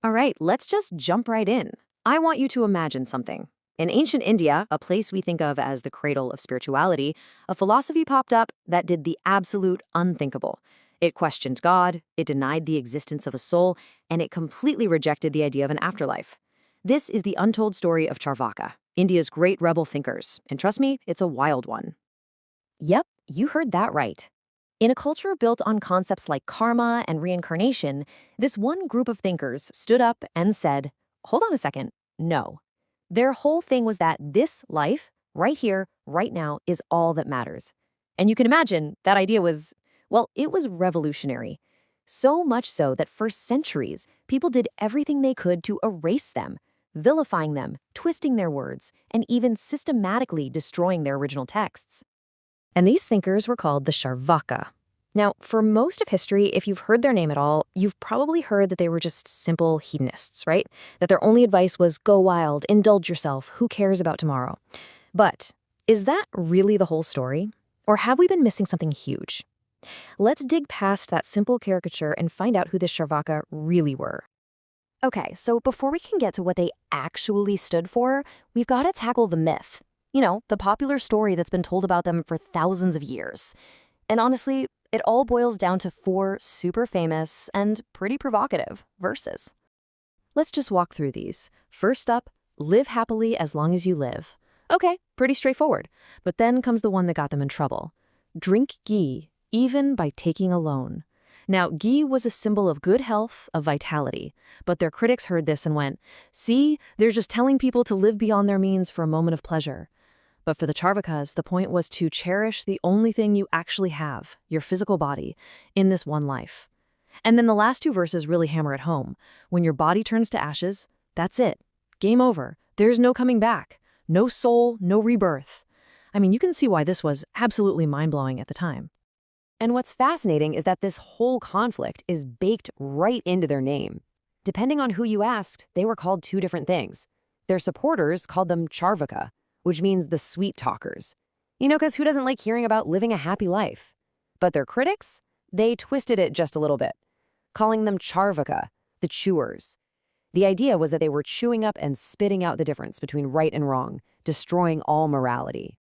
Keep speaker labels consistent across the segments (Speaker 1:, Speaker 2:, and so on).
Speaker 1: All right, let's just jump right in. I want you to imagine something. In ancient India, a place we think of as the cradle of spirituality, a philosophy popped up that did the absolute unthinkable. It questioned God, it denied the existence of a soul, and it completely rejected the idea of an afterlife. This is the untold story of Charvaka, India's great rebel thinkers, and trust me, it's a wild one. Yep, you heard that right. In a culture built on concepts like karma and reincarnation, this one group of thinkers stood up and said, hold on a second, no. Their whole thing was that this life, right here, right now, is all that matters. And you can imagine that idea was, well, it was revolutionary. So much so that for centuries, people did everything they could to erase them, vilifying them, twisting their words, and even systematically destroying their original texts. And these thinkers were called the Charvaka. Now, for most of history, if you've heard their name at all, you've probably heard that they were just simple hedonists, right? That their only advice was go wild, indulge yourself, who cares about tomorrow? But is that really the whole story? Or have we been missing something huge? Let's dig past that simple caricature and find out who the Charvaka really were. Okay, so before we can get to what they actually stood for, we've got to tackle the myth. The popular story that's been told about them for thousands of years. And honestly, it all boils down to 4 super famous and pretty provocative verses. Let's just walk through these. First up, live happily as long as you live. Okay, pretty straightforward. But then comes the one that got them in trouble. Drink ghee, even by taking a loan. Now, ghee was a symbol of good health, of vitality. But their critics heard this and went, see, they're just telling people to live beyond their means for a moment of pleasure. But for the Charvakas, the point was to cherish the only thing you actually have, your physical body, in this one life. And then the last 2 verses really hammer it home. When your body turns to ashes, that's it. Game over. There's no coming back. No soul, no rebirth. I mean, you can see why this was absolutely mind-blowing at the time. And what's fascinating is that this whole conflict is baked right into their name. Depending on who you asked, they were called 2 different things. Their supporters called them Charvaka, which means the sweet talkers. Because who doesn't like hearing about living a happy life? But their critics, they twisted it just a little bit, calling them Charvaka, the chewers. The idea was that they were chewing up and spitting out the difference between right and wrong, destroying all morality.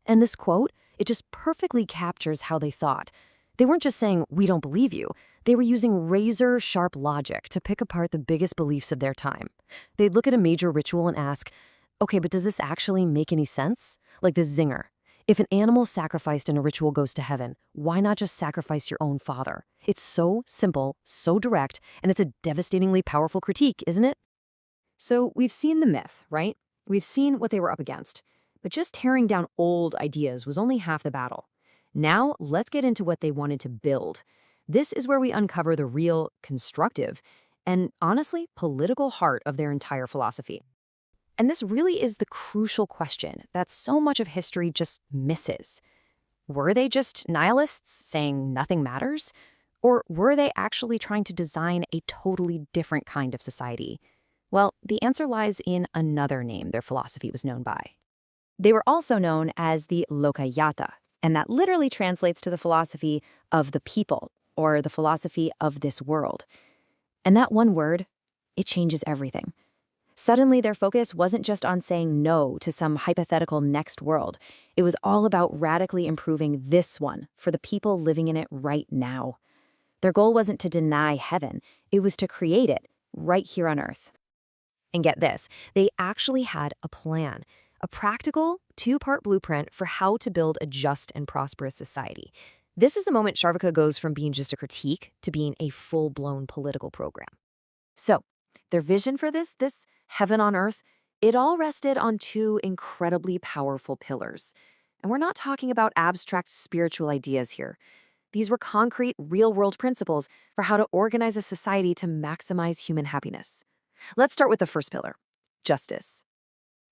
Speaker 1: And this quote, it just perfectly captures how they thought. They weren't just saying, we don't believe you. They were using razor-sharp logic to pick apart the biggest beliefs of their time. They'd look at a major ritual and ask, okay, but does this actually make any sense? Like this zinger. If an animal sacrificed in a ritual goes to heaven, why not just sacrifice your own father? It's so simple, so direct, and it's a devastatingly powerful critique, isn't it? So we've seen the myth, right? We've seen what they were up against. But just tearing down old ideas was only half the battle. Now, let's get into what they wanted to build. This is where we uncover the real, constructive, and honestly, political heart of their entire philosophy. And this really is the crucial question that so much of history just misses. Were they just nihilists saying nothing matters? Or were they actually trying to design a totally different kind of society? Well, the answer lies in another name their philosophy was known by. They were also known as the Lokayata, and that literally translates to the philosophy of the people, or the philosophy of this world. And that one word, it changes everything. Suddenly, their focus wasn't just on saying no to some hypothetical next world. It was all about radically improving this one for the people living in it right now. Their goal wasn't to deny heaven. It was to create it right here on Earth. And get this, they actually had a plan, a practical 2-part blueprint for how to build a just and prosperous society. This is the moment Charvaka goes from being just a critique to being a full-blown political program. So, their vision for this heaven on earth, it all rested on 2 incredibly powerful pillars. And we're not talking about abstract spiritual ideas here. These were concrete, real-world principles for how to organize a society to maximize human happiness. Let's start with the first pillar, justice.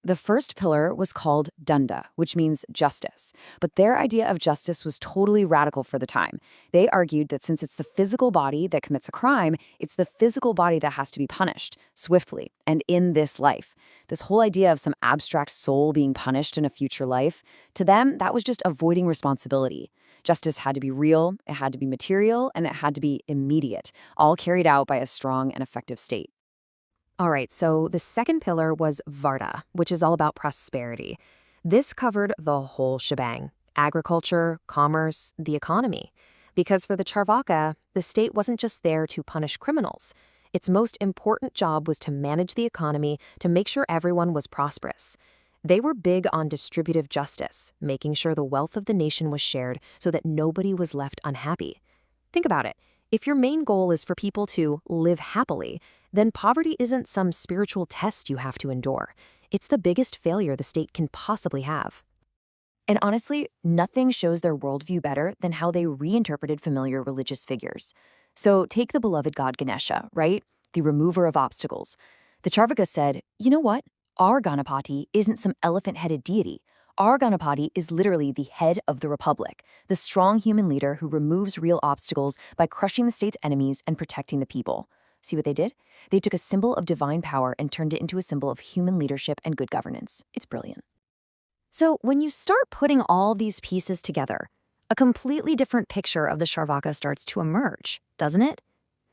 Speaker 1: The first pillar was called danda, which means justice. But their idea of justice was totally radical for the time. They argued that since it's the physical body that commits a crime, it's the physical body that has to be punished, swiftly, and in this life. This whole idea of some abstract soul being punished in a future life, to them, that was just avoiding responsibility. Justice had to be real, it had to be material, and it had to be immediate, all carried out by a strong and effective state. All right, so the second pillar was Varda, which is all about prosperity. This covered the whole shebang: agriculture, commerce, the economy. Because for the Charvaka, the state wasn't just there to punish criminals. Its most important job was to manage the economy to make sure everyone was prosperous. They were big on distributive justice, making sure the wealth of the nation was shared so that nobody was left unhappy. Think about it. If your main goal is for people to live happily, then poverty isn't some spiritual test you have to endure. It's the biggest failure the state can possibly have. And honestly, nothing shows their worldview better than how they reinterpreted familiar religious figures. So take the beloved god Ganesha, right? The remover of obstacles. The Charvaka said, you know what? Our Ganapati isn't some elephant-headed deity. Our Ganapati is literally the head of the republic, the strong human leader who removes real obstacles by crushing the state's enemies and protecting the people. See what they did? They took a symbol of divine power and turned it into a symbol of human leadership and good governance. It's brilliant. So when you start putting all these pieces together, a completely different picture of the Charvaka starts to emerge, doesn't it?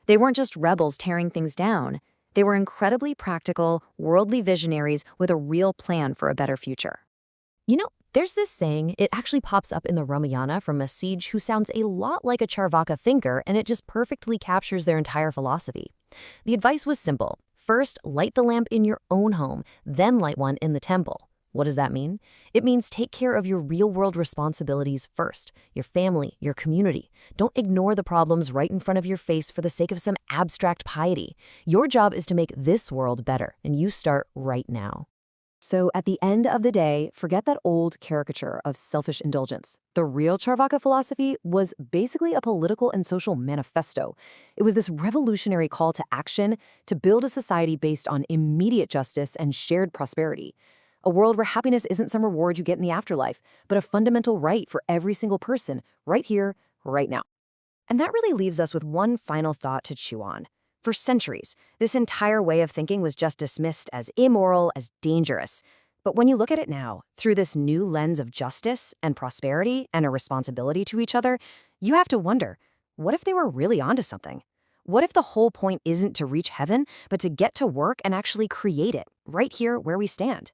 Speaker 1: They weren't just rebels tearing things down. They were incredibly practical, worldly visionaries with a real plan for a better future. You know, there's this saying, it actually pops up in the Ramayana from a sage who sounds a lot like a Charvaka thinker, and it just perfectly captures their entire philosophy. The advice was simple. First, light the lamp in your own home, then light one in the temple. What does that mean? It means take care of your real-world responsibilities first, your family, your community. Don't ignore the problems right in front of your face for the sake of some abstract piety. Your job is to make this world better, and you start right now. So at the end of the day, forget that old caricature of selfish indulgence. The real Charvaka philosophy was basically a political and social manifesto. It was this revolutionary call to action to build a society based on immediate justice and shared prosperity. A world where happiness isn't some reward you get in the afterlife, but a fundamental right for every single person, right here, right now. And that really leaves us with one final thought to chew on. For centuries, this entire way of thinking was just dismissed as immoral, as dangerous. But when you look at it now, through this new lens of justice and prosperity and a responsibility to each other, you have to wonder, what if they were really onto something? What if the whole point isn't to reach heaven, but to get to work and actually create it, right here where we stand?